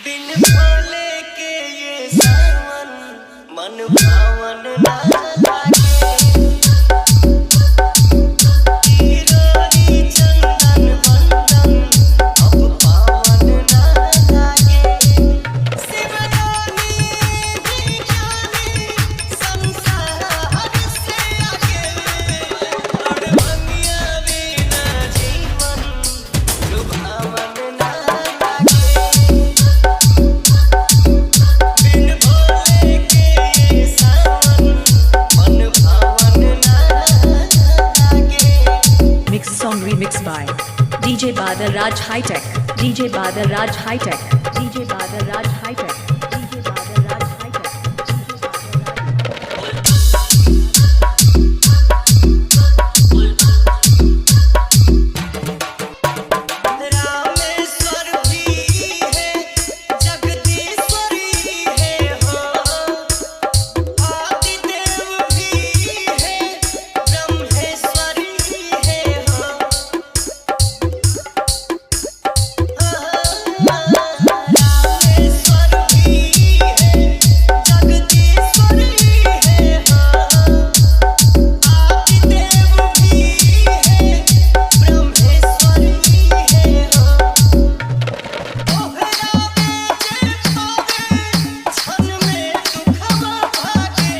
बिन भोले के ये सावन मन भावन ना लागे। हीरोरी चंदन बंदन अब पावन ना लागे। शिवरानी भी जाने संसार से आगे। और भंगिया बिना जीवन लुभावन ना लागे। बिन भोले के ये सावन मन भावन ना लागे। Mix song remixed by DJ Badal Raj High Tech. DJ Badal Raj High Tech. DJ Badal Raj High Tech. DJ Badal Raj High Tech. Rameshwar भी है जगदीश्वरी है हो। आदिदेव भी है ब्रह्मेश्वरी है हो। रामेश्वर भी है जगदीश्वरी है हो। आदिदेव भी है ब्रह्मेश्वरी है हो। ओहरा बेचे पावे छन में दुखवा भागे।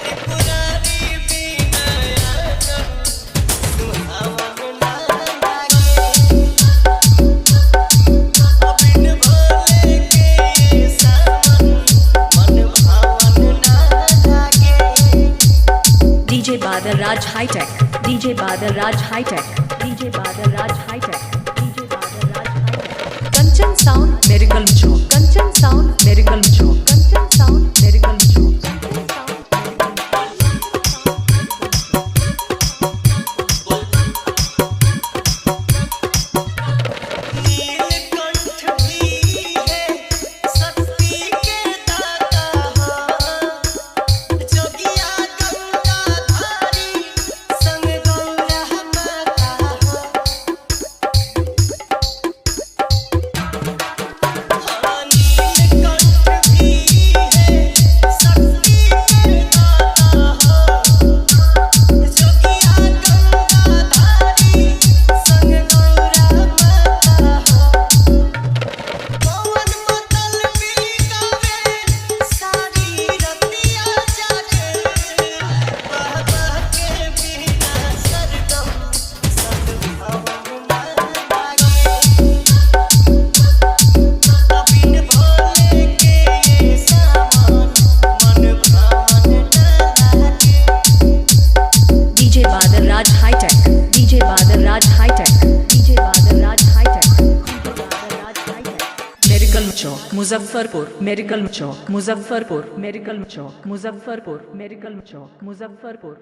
त्रिपुरारी बिना आगन सुहावन ना लागे। बिन भोले के ये सावन मन भावन ना लागे। DJ Badal Raj High Tech. DJ Badal Raj High Tech. DJ Badal Raj High Tech. DJ Badal Raj High Tech. Kanchan Sound Miracle Chowk. Kanchan Sound Miracle Chowk. Kanchan Sound Miracle Chowk. Kanchan Sound नीलकंठ भी है शक्ति के दाता हो। जोगिया गंगाधारी संग गौरा माता हो। नीलकंठ भी है शक्ति के दाता हो। जोगिया गंगाधारी संग गौरा माता हो। पवन मतल भी गावे सारी रतिया जागे। बह बह के बिना सरगम सद्भावन ना लागे। बिन भोले के ये सावन मन भावन ना लागे। DJ Badal Raj High Tech. DJ Badal Raj High Tech. DJ Badal Raj High Tech. DJ Badal Raj High Tech. Miracle Chowk, Muzaffarpur. Miracle Chowk, Muzaffarpur. Miracle Chowk, Muzaffarpur. Miracle Chowk, Muzaffarpur.